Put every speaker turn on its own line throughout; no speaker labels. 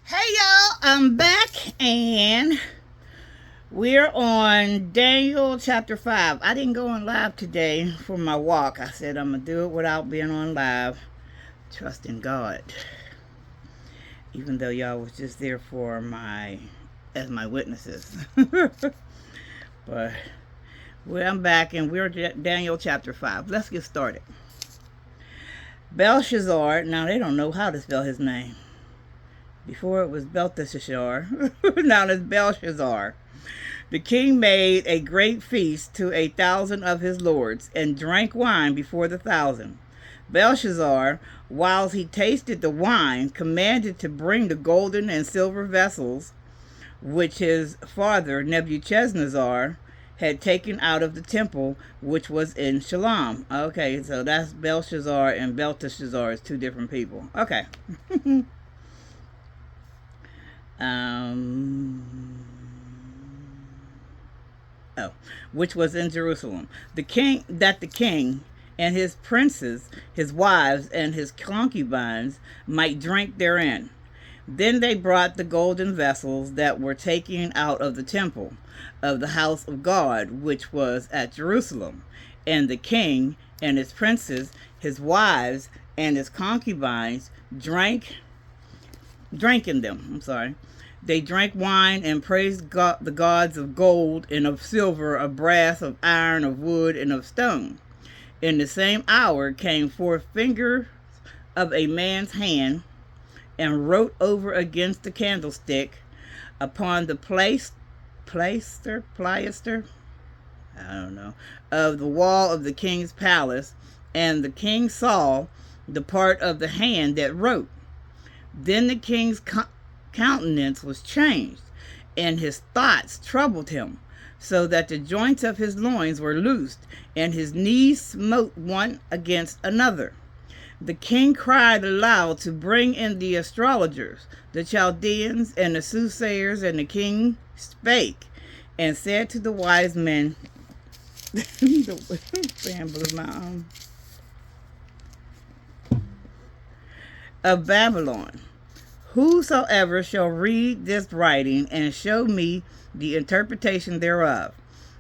Hey y'all, I'm back and we're on Daniel chapter 5. I didn't go on live today for my walk. I said I'm going to do it without being on live. Trust in God. Even though y'all was just there for as my witnesses. But I'm back and we're Daniel chapter 5. Let's get started. Belshazzar, now they don't know how to spell his name. Before it was Belteshazzar, now it's Belshazzar. The king made a great feast to 1,000 of his lords, and drank wine before the 1,000. Belshazzar, whilst he tasted the wine, commanded to bring the golden and silver vessels, which his father Nebuchadnezzar had taken out of the temple which was in Shalom. Okay, so that's Belshazzar and Belteshazzar is two different people. Okay. Which was in Jerusalem. The king and his princes, his wives, and his concubines might drink therein. Then they brought the golden vessels that were taken out of the temple of the house of God, which was at Jerusalem. And the king and his princes, his wives, and his concubines drank in them. They drank wine and praised God, the gods of gold and of silver, of brass, of iron, of wood, and of stone. In the same hour came forth fingers of a man's hand and wrote over against the candlestick upon the plaister, of the wall of the king's palace, and the king saw the part of the hand that wrote. Then the king's countenance was changed, and his thoughts troubled him, so that the joints of his loins were loosed, and his knees smote one against another. The king cried aloud to bring in the astrologers, the Chaldeans, and the soothsayers, and the king spake and said to the wise men, the fan blew my arm, of Babylon, whosoever shall read this writing and show me the interpretation thereof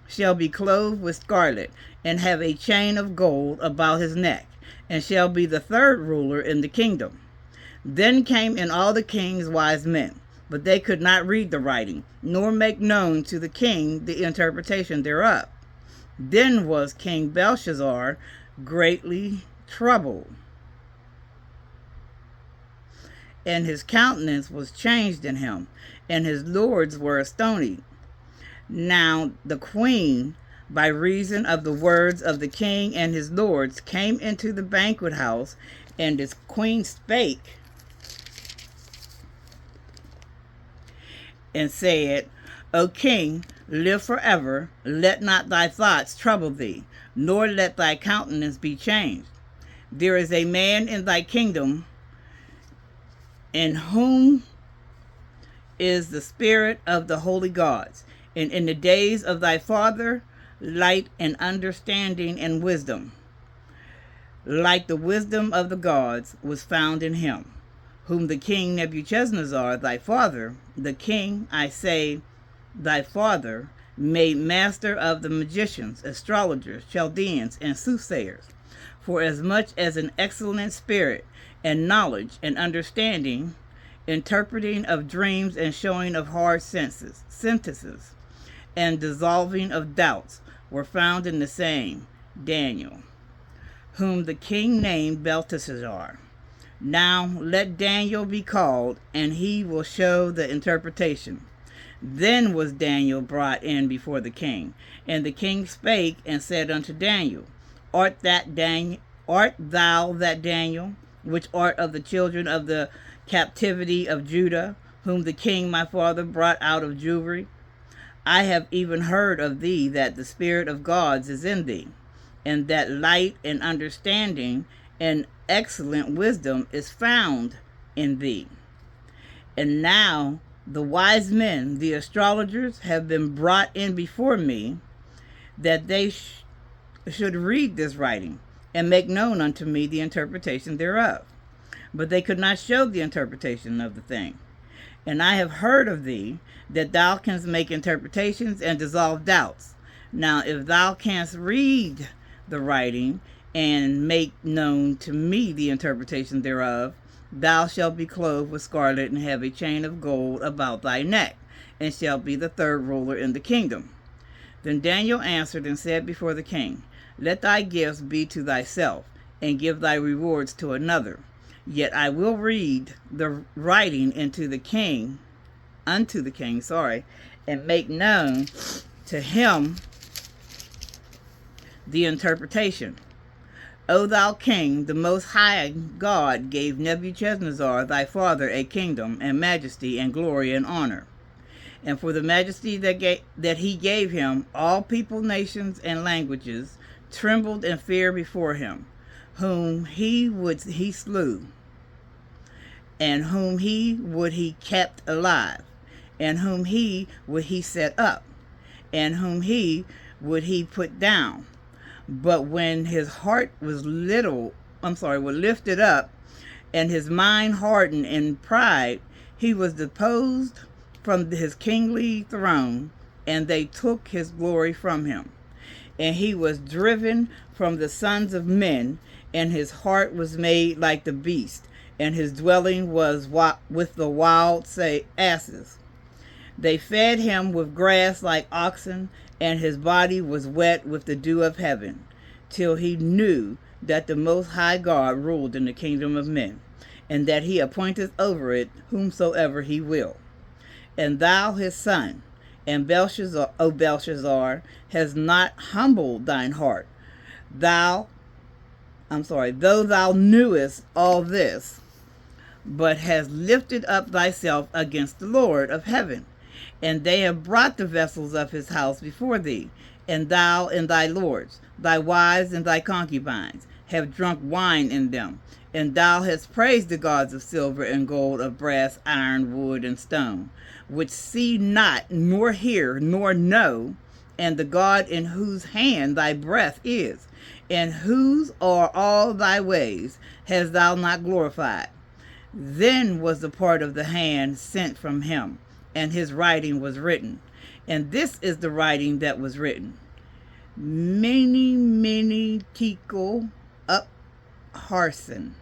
shall be clothed with scarlet and have a chain of gold about his neck, and shall be the third ruler in the kingdom. Then came in all the king's wise men, but they could not read the writing, nor make known to the king the interpretation thereof. Then was King Belshazzar greatly troubled, and his countenance was changed in him, and his lords were astonied. Now the queen, by reason of the words of the king and his lords, came into the banquet house, and the queen spake and said, O king, live forever. Let not thy thoughts trouble thee, nor let thy countenance be changed. There is a man in thy kingdom in whom is the spirit of the holy gods, and in the days of thy father light and understanding and wisdom, like the wisdom of the gods, was found in him, whom the king Nebuchadnezzar thy father, the king, I say, thy father, made master of the magicians, astrologers, Chaldeans, and soothsayers, for as much as an excellent spirit and knowledge and understanding, interpreting of dreams and showing of hard sentences, and dissolving of doubts, were found in the same Daniel, whom the king named Belteshazzar. Now let Daniel be called, and he will show the interpretation. Then was Daniel brought in before the king, and the king spake and said unto Daniel, Art thou that Daniel, which art of the children of the captivity of Judah, whom the king my father brought out of Jewry? I have even heard of thee that the spirit of gods is in thee, and that light and understanding and excellent wisdom is found in thee. And now the wise men, the astrologers, have been brought in before me, that they should read this writing and make known unto me the interpretation thereof. But they could not show the interpretation of the thing. And I have heard of thee, that thou canst make interpretations and dissolve doubts. Now, if thou canst read the writing, and make known to me the interpretation thereof, thou shalt be clothed with scarlet, and have a chain of gold about thy neck, and shalt be the third ruler in the kingdom. Then Daniel answered and said before the king, Let thy gifts be to thyself, and give thy rewards to another. Yet I will read the writing unto the king, and make known to him the interpretation. O thou king, the most high God gave Nebuchadnezzar thy father a kingdom, and majesty, and glory, and honor. And for the majesty that he gave him, all people, nations, and languages trembled and feared before him, whom he slew, and whom he kept alive, and whom he set up, and whom he put down. But when his heart was lifted up, and his mind hardened in pride, he was deposed from his kingly throne, and they took his glory from him. And he was driven from the sons of men, and his heart was made like the beast, and his dwelling was with the wild asses. They fed him with grass like oxen, and his body was wet with the dew of heaven, till he knew that the Most High God ruled in the kingdom of men, and that he appointeth over it whomsoever he will. And thou his son, and Belshazzar, O Belshazzar, has not humbled thine heart, though thou knewest all this, but hast lifted up thyself against the Lord of heaven. And they have brought the vessels of his house before thee, and thou and thy lords, thy wives and thy concubines, have drunk wine in them. And thou hast praised the gods of silver and gold, of brass, iron, wood, and stone, which see not, nor hear, nor know, and the God in whose hand thy breath is, and whose are all thy ways, hast thou not glorified. Then was the part of the hand sent from him, and his writing was written. And this is the writing that was written. Mene, Tekel, Upharsin.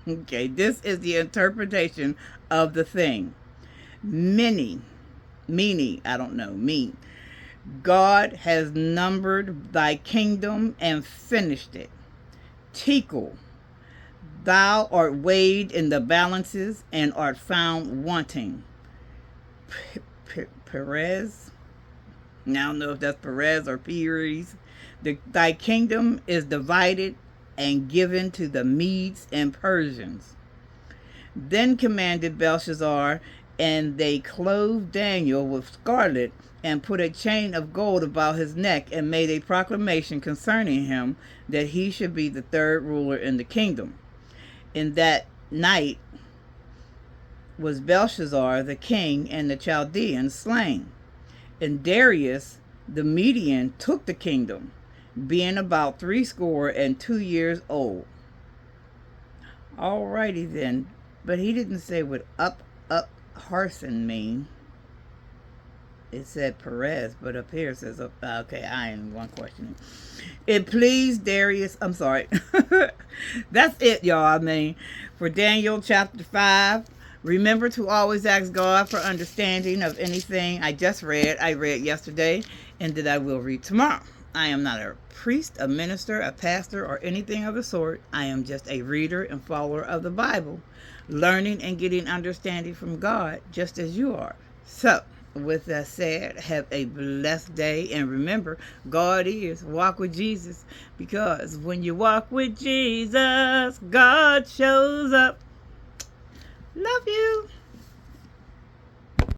Okay, this is the interpretation of the thing. Meaning, God has numbered thy kingdom and finished it. Tekel, thou art weighed in the balances and art found wanting. Perez, now I don't know if that's Perez or Peres. Thy kingdom is divided and given to the Medes and Persians. Then commanded Belshazzar, and they clothed Daniel with scarlet, and put a chain of gold about his neck, and made a proclamation concerning him, that he should be the third ruler in the kingdom. In that night was Belshazzar the king and the Chaldeans slain. And Darius the Median took the kingdom, being about 62 years old. Alrighty then, but he didn't say what Upharsin mean. It said Perez, but up here it says, okay, I am one questioning. It pleased Darius, I'm sorry. That's it, y'all. For Daniel chapter 5, remember to always ask God for understanding of anything I read yesterday, and that I will read tomorrow. I am not a priest, a minister, a pastor, or anything of the sort. I am just a reader and follower of the Bible, learning and getting understanding from God, just as you are. So, with that said, have a blessed day, and remember, God is. Walk with Jesus, because when you walk with Jesus, God shows up. Love you.